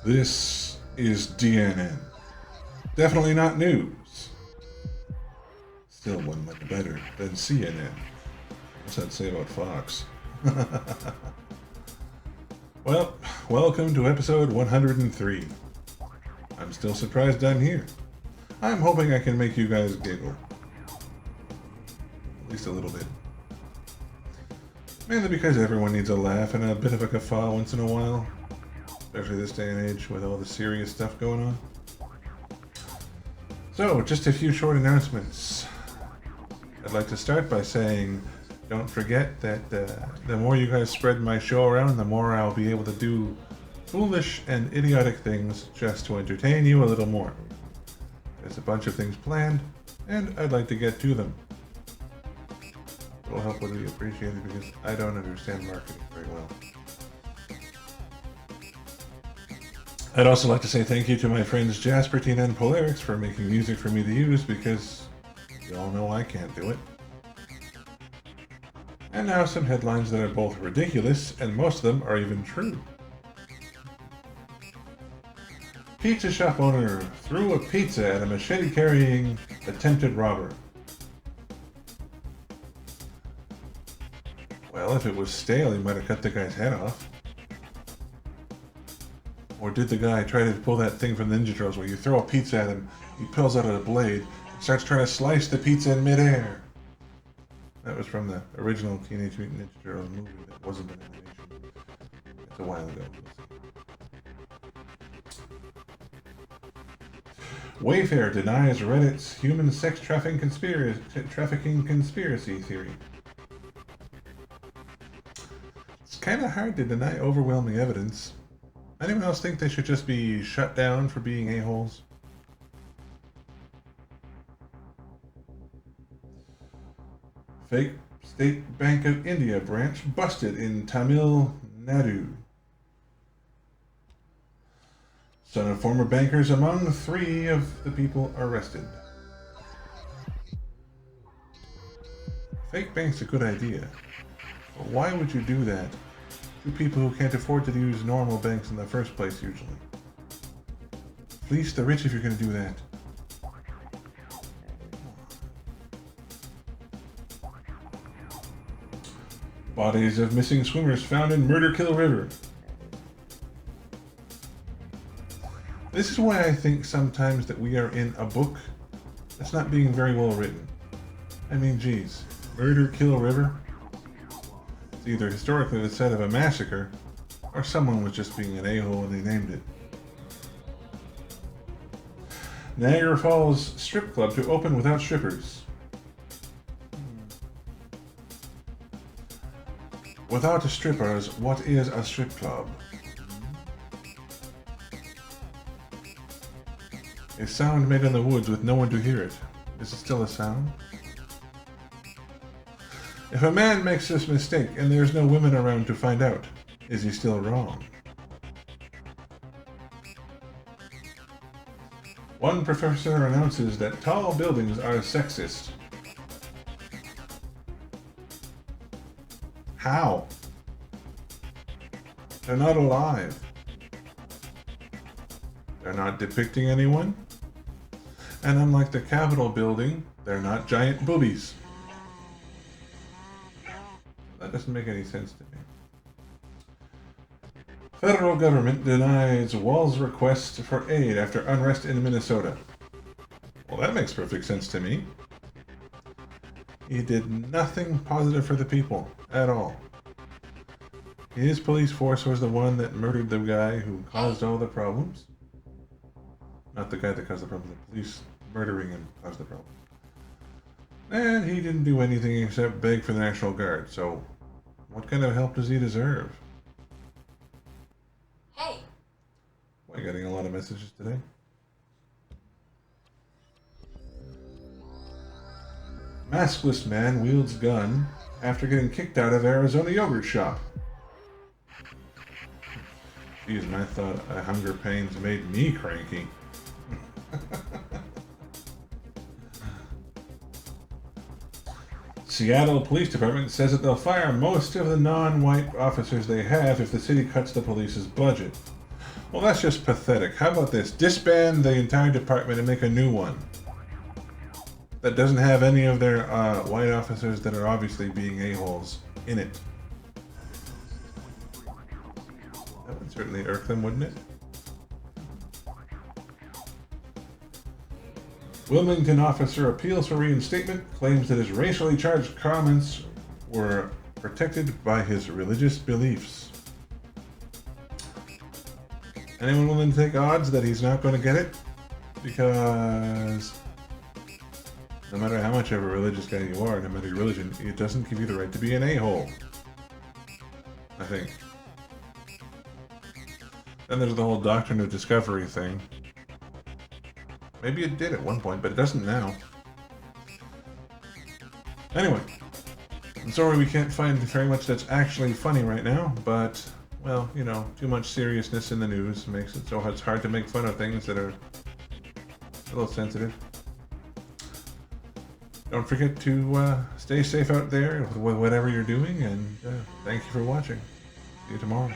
This is DNN. Definitely not news. Still one much better than CNN. What's that say about Fox? Well, welcome to episode 103. I'm still surprised I'm here. I'm hoping I can make you guys giggle. At least a little bit. Mainly because everyone needs a laugh and a bit of a guffaw once in a while. Especially this day and age with all the serious stuff going on. So, just a few short announcements. I'd like to start by saying, don't forget that the more you guys spread my show around, the more I'll be able to do foolish and idiotic things just to entertain you a little more. There's a bunch of things planned, and I'd like to get to them. It'll help would be appreciated because I don't understand marketing very well. I'd also like to say thank you to my friends Jaspertine and Polerix for making music for me to use because you all know I can't do it. And now some headlines that are both ridiculous and most of them are even true. Pizza shop owner threw a pizza at a machete-carrying attempted robber. Well, if it was stale, he might have cut the guy's head off. Or did the guy try to pull that thing from the Ninja Turtles where you throw a pizza at him, he pulls out a blade, and starts trying to slice the pizza in midair? That was from the original Teenage Mutant Ninja Turtles movie that wasn't an animation. It's a while ago. Wayfair denies Reddit's human sex trafficking conspiracy theory. It's kind of hard to deny overwhelming evidence. Anyone else think they should just be shut down for being a-holes? Fake State Bank of India branch busted in Tamil Nadu. Son of former bankers among 3 of the people arrested. Fake bank's a good idea. But why would you do that to people who can't afford to use normal banks in the first place usually? Fleece the rich if you're going to do that. Bodies of missing swimmers found in Murder-Kill River. This is why I think sometimes that we are in a book that's not being very well written. I mean, geez, Murder-Kill River? It's either historically the set of a massacre, or someone was just being an a-hole and they named it. Niagara Falls strip club to open without strippers. Without strippers, what is a strip club? A sound made in the woods with no one to hear it. Is it still a sound? If a man makes this mistake and there's no women around to find out, is he still wrong? One professor announces that tall buildings are sexist. How? They're not alive. They're not depicting anyone. And unlike the Capitol building, they're not giant boobies. That doesn't make any sense to me. Federal government denies Wall's request for aid after unrest in Minnesota. Well, that makes perfect sense to me. He did nothing positive for the people at all. His police force was the one that murdered the guy who caused all the problems. Not the guy that caused the problem, the police murdering him caused the problem. And he didn't do anything except beg for the National Guard, so what kind of help does he deserve? Hey! Am I getting a lot of messages today? Maskless man wields gun after getting kicked out of Arizona yogurt shop. Geez, and I thought hunger pains made me cranky. Seattle Police Department says that they'll fire most of the non-white officers they have if the city cuts the police's budget. Well, that's just pathetic. How about this? Disband the entire department and make a new one that doesn't have any of their white officers that are obviously being a-holes in it. That would certainly irk them, wouldn't it? Wilmington officer appeals for reinstatement, claims that his racially charged comments were protected by his religious beliefs. Anyone willing to take odds that he's not going to get it? Because no matter how much of a religious guy you are, no matter your religion, it doesn't give you the right to be an a-hole. I think. Then there's the whole doctrine of discovery thing. Maybe it did at one point, but it doesn't now. Anyway, I'm sorry we can't find very much that's actually funny right now, but, well, you know, too much seriousness in the news makes it so it's hard to make fun of things that are a little sensitive. Don't forget to stay safe out there with whatever you're doing, and thank you for watching. See you tomorrow.